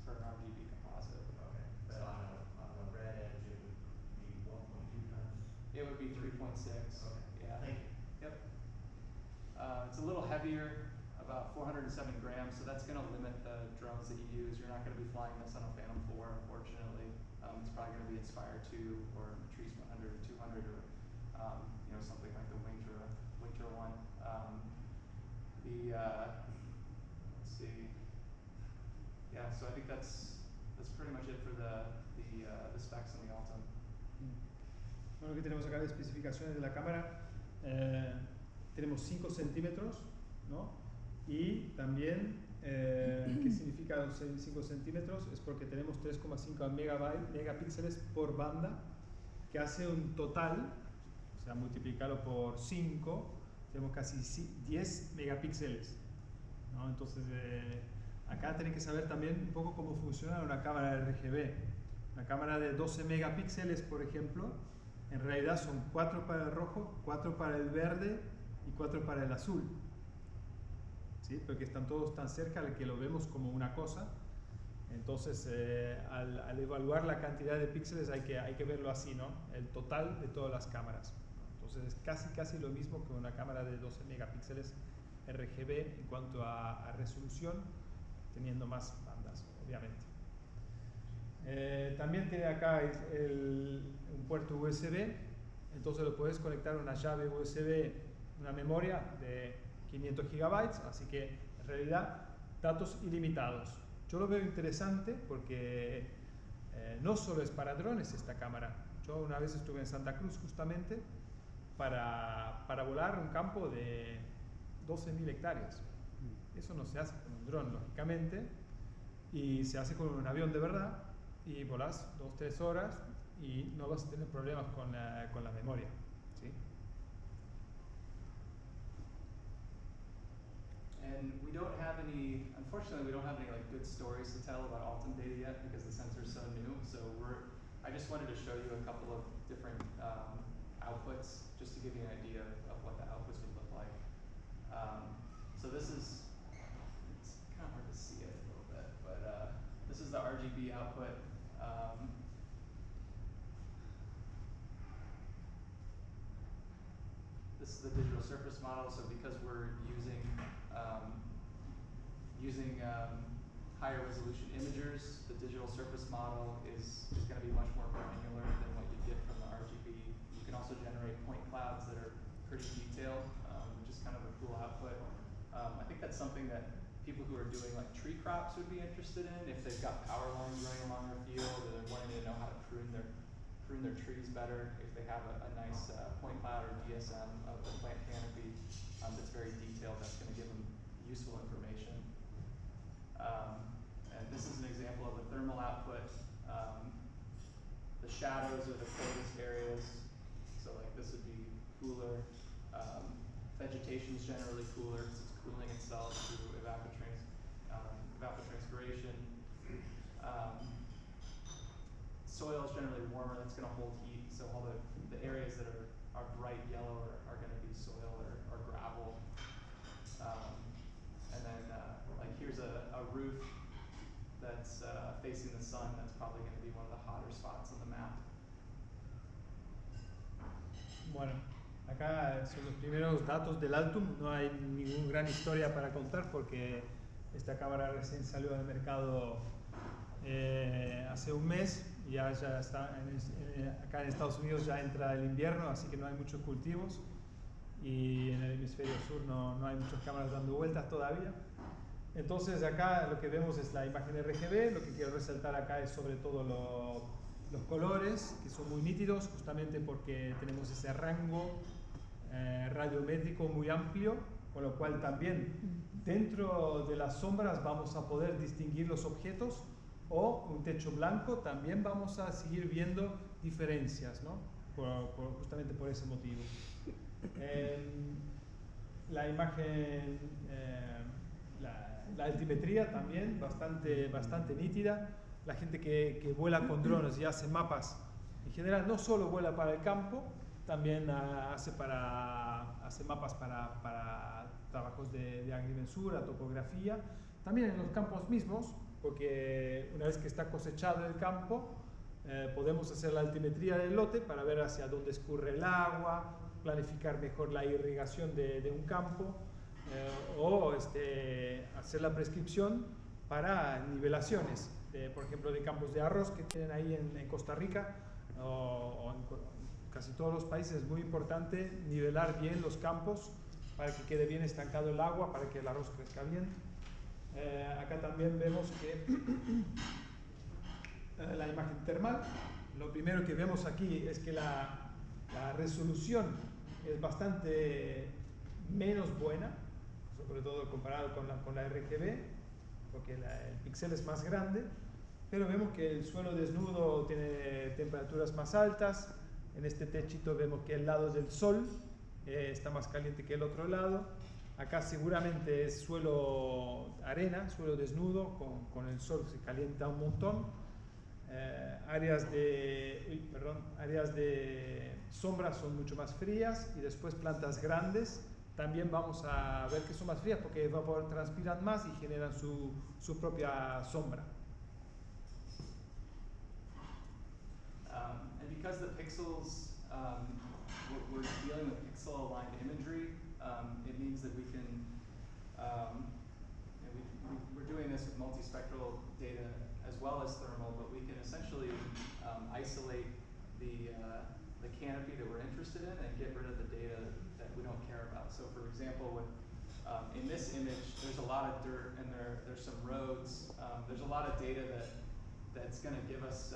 for an RGB composite. Okay, but on the red edge, it would be 1.2 times. It would be 3.6. Okay. Yeah. Thank you. Yep. It's a little heavier, about 407 grams, so that's going to limit the drones that you use. You're not going to be flying this on a Phantom 4, unfortunately. It's probably going to be Inspire 2 or Matrice 100 or 200 or something like the Winter one. Let's see. Yeah, so I think that's pretty much it for the specs on the Altum. Bueno, aquí tenemos acá las especificaciones de la cámara. Tenemos 5 centímetros, ¿no? Y también, ¿qué significa 5 centímetros? Es porque tenemos 3,5 megapíxeles por banda, que hace un total, o sea, multiplicarlo por 5, tenemos casi 10 megapíxeles, ¿no? Entonces, acá tenés que saber también un poco cómo funciona una cámara RGB. Una cámara de 12 megapíxeles, por ejemplo, en realidad son 4 para el rojo, 4 para el verde y 4 para el azul, ¿sí? Porque están todos tan cerca que lo vemos como una cosa. Entonces, al evaluar la cantidad de píxeles hay que verlo así, ¿no? El total de todas las cámaras. Entonces, es casi lo mismo que una cámara de 12 megapíxeles RGB en cuanto a resolución, teniendo más bandas, obviamente. También tiene acá un puerto USB, entonces lo puedes conectar a una llave USB, una memoria de 500 gigabytes, así que en realidad datos ilimitados. Yo lo veo interesante porque no solo es para drones esta cámara. Yo una vez estuve en Santa Cruz justamente para volar un campo de 12.000 hectáreas. Eso no se hace con un dron, lógicamente, y se hace con un avión de verdad, y volás 2-3 horas y no vas a tener problemas con la memoria, ¿sí? And unfortunately, we don't have any like good stories to tell about Altum data yet because the sensor's so new. So I just wanted to show you a couple of different outputs just to give you an idea of what the outputs would look like. So it's kind of hard to see it a little bit, but this is the RGB output. This is the digital surface model. So because we're using higher resolution imagers, the digital surface model is going to be much more granular than what you get from the RGB. You can also generate point clouds that are pretty detailed, which is kind of a cool output. I think that's something that people who are doing like tree crops would be interested in if they've got power lines running along their field, or they're wanting to know how to prune their trees better. If they have a nice point cloud or DSM of the plant canopy that's very detailed, that's going to give them useful information. And this is an example of the thermal output. The shadows are the coldest areas, so like this would be cooler. Vegetation is generally cooler because it's cooling itself through evapotranspiration. Soil is generally warmer, that's going to hold heat, so all the areas that are bright yellow are going to be soil or gravel. And then like here's a roof that's facing the sun, that's probably going to be one of the hotter spots on the map. Bueno, acá son los primeros datos del Altum. No hay ninguna gran historia para contar porque esta cámara recién salió al mercado hace un mes. Ya está acá en Estados Unidos ya entra el invierno, así que no hay muchos cultivos. Y en el hemisferio sur no hay muchas cámaras dando vueltas todavía. Entonces acá lo que vemos es la imagen RGB. Lo que quiero resaltar acá es sobre todo los colores, que son muy nítidos, justamente porque tenemos ese rango radiométrico muy amplio, con lo cual también dentro de las sombras vamos a poder distinguir los objetos, o un techo blanco también vamos a seguir viendo diferencias, ¿no? Justamente por ese motivo. La imagen, la altimetría también bastante nítida. La gente que vuela con drones y hace mapas, en general no solo vuela para el campo, también hace mapas para trabajos de agrimensura, topografía, también en los campos mismos, porque una vez que está cosechado el campo, podemos hacer la altimetría del lote para ver hacia dónde escurre el agua, planificar mejor la irrigación de un campo, o hacer la prescripción para nivelaciones, por ejemplo, de campos de arroz que tienen ahí en Costa Rica, o en casi todos los países. Es muy importante nivelar bien los campos para que quede bien estancado el agua, para que el arroz crezca bien. Acá también vemos que la imagen termal, lo primero que vemos aquí es que la resolución es bastante menos buena, sobre todo comparado con la RGB, porque el píxel es más grande, pero vemos que el suelo desnudo tiene temperaturas más altas. En este techito vemos que el lado del sol está más caliente que el otro lado. Acá seguramente es suelo arena, suelo desnudo, con el sol se calienta un montón. Áreas de sombra son mucho más frías, y después plantas grandes también vamos a ver que son más frías porque evapotranspiran más y generan su propia sombra. And because the pixels, we're dealing with pixel-aligned imagery, it means that we can, we're doing this with multispectral data as well as thermal, but we can essentially isolate the canopy that we're interested in and get rid of the data that we don't care about. So for example, in this image, there's a lot of dirt and there's some roads. There's a lot of data that's going to give us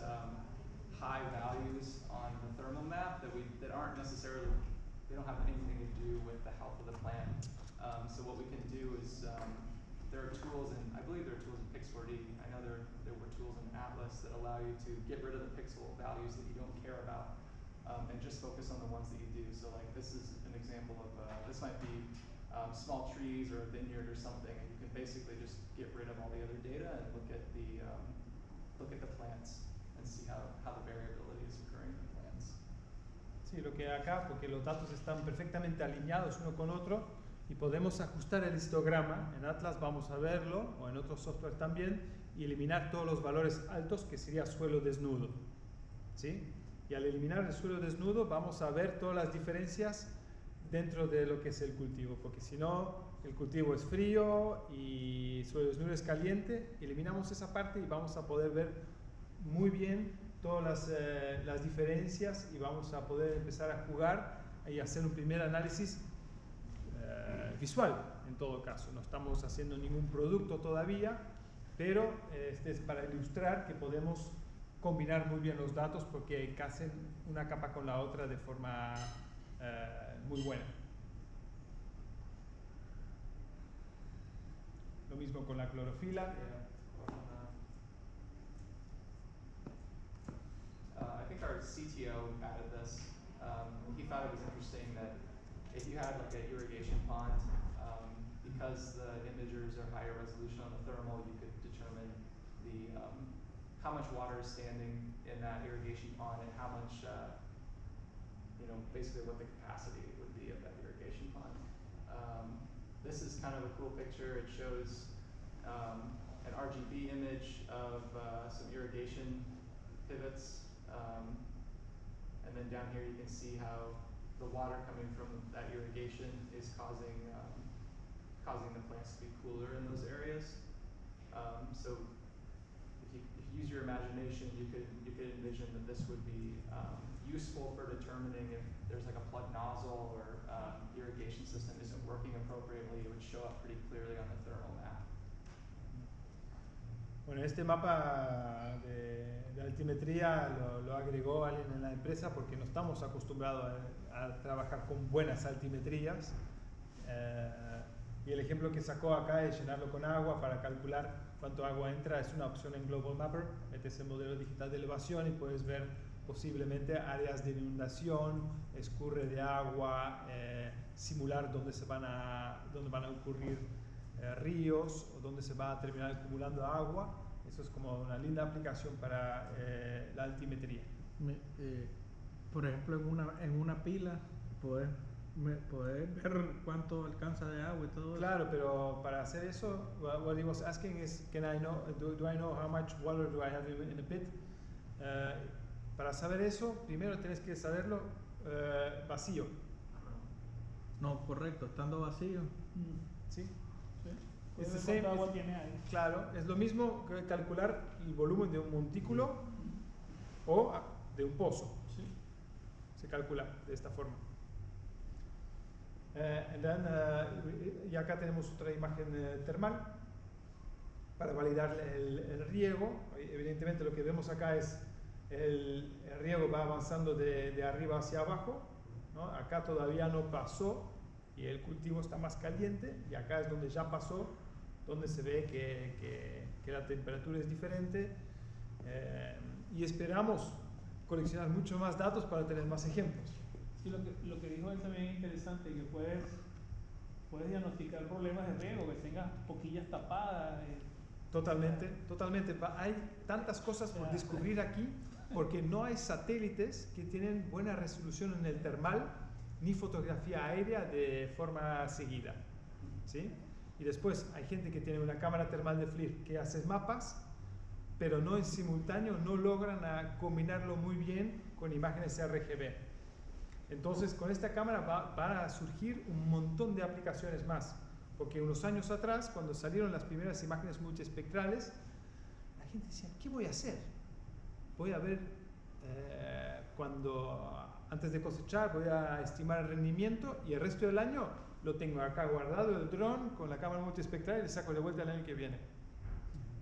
high values on the thermal map that aren't necessarily, they don't have anything to do with the health of the plant. So what we can do is, there are tools, and I believe there are tools in Pix4D. I know there were tools in Atlas that allow you to get rid of the pixel values that you don't care about, and just focus on the ones that you do. So like this is an example of, this might be small trees or a vineyard or something, and you can basically just get rid of all the other data and look at the plants and see how the variability is occurring in the plants. Sí, lo que acá, porque los datos están perfectamente alineados uno con otro y podemos ajustar el histograma. En Atlas vamos a verlo, o en otros software también, y eliminar todos los valores altos, que sería suelo desnudo, ¿sí? Y al eliminar el suelo desnudo vamos a ver todas las diferencias dentro de lo que es el cultivo, porque si no, el cultivo es frío y el suelo desnudo es caliente. Eliminamos esa parte y vamos a poder ver muy bien todas las diferencias, y vamos a poder empezar a jugar y hacer un primer análisis visual en todo caso. No estamos haciendo ningún producto todavía, pero este es para ilustrar que podemos combinar muy bien los datos porque casen una capa con la otra de forma muy buena. Lo mismo con la clorofila. I think our CTO added this. He thought it was interesting that if you had like an irrigation pond, because the imagers are higher resolution on the thermal, you could determine the how much water is standing in that irrigation pond and how much, basically what the capacity would be of that irrigation pond. This is kind of a cool picture. It shows an RGB image of some irrigation pivots. And then down here you can see how the water coming from that irrigation is causing the plants to be cooler in those areas. So if you use your imagination, you could envision that this would be useful for determining if there's like a plug nozzle or irrigation system isn't working appropriately. It would show up pretty clearly on the thermal map. Bueno, este mapa de altimetría lo agregó alguien en la empresa porque no estamos acostumbrados a trabajar con buenas altimetrías. Y el ejemplo que sacó acá es llenarlo con agua para calcular cuánto agua entra. Es una opción en Global Mapper. Metes el modelo digital de elevación y puedes ver posiblemente áreas de inundación, escurre de agua, simular dónde van a ocurrir ríos o dónde se va a terminar acumulando agua. Eso es como una linda aplicación para la altimetría. Por ejemplo, en una pila poder ver cuánto alcanza de agua y todo Claro, eso. pero para hacer eso, what he was asking is, do I know how much water do I have in a pit? Para saber eso, primero tienes que saberlo vacío. No, correcto, estando vacío. ¿Sí? Sí. It's Puedes the ver same, cuánta agua it's- tiene ahí. Claro, es lo mismo que calcular el volumen de un montículo o de un pozo. Sí. Se calcula de esta forma. Y acá tenemos otra imagen termal para validar el riego. Evidentemente lo que vemos acá es el riego va avanzando de arriba hacia abajo, ¿no? Acá todavía no pasó y el cultivo está más caliente, y acá es donde ya pasó, donde se ve que la temperatura es diferente, y esperamos coleccionar mucho más datos para tener más ejemplos. Sí, lo que dijo él también es interesante, que puedes diagnosticar problemas de riego, que tengas boquillas tapadas. Totalmente, totalmente. Hay tantas cosas por descubrir aquí, porque no hay satélites que tienen buena resolución en el termal, ni fotografía aérea de forma seguida, ¿sí? Y después hay gente que tiene una cámara termal de FLIR que hace mapas, pero no en simultáneo, no logran combinarlo muy bien con imágenes RGB. Entonces con esta cámara van a surgir un montón de aplicaciones más, porque unos años atrás, cuando salieron las primeras imágenes multiespectrales, la gente decía, ¿qué voy a hacer? Voy a ver antes de cosechar, voy a estimar el rendimiento, y el resto del año lo tengo acá guardado el dron con la cámara multiespectral y le saco de vuelta el año que viene.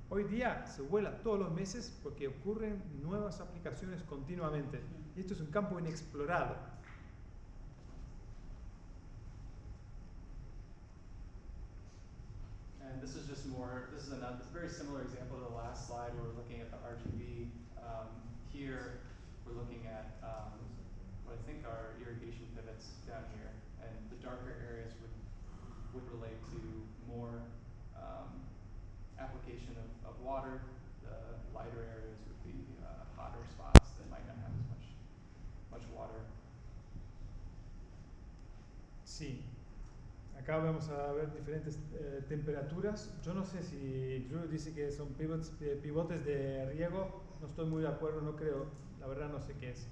Hoy día se vuela todos los meses porque ocurren nuevas aplicaciones continuamente, y esto es un campo inexplorado. And this is just more, this is a very similar example to the last slide where we're looking at the RGB. Here we're looking at what I think are irrigation pivots down here, and the darker areas would relate to more application of water. The lighter areas would be hotter spots that might not have as much water. Sí, acá vamos a ver diferentes temperaturas. Yo no sé si Drew dice que son pivotes de riego, no estoy muy de acuerdo, no creo, la verdad no sé qué es.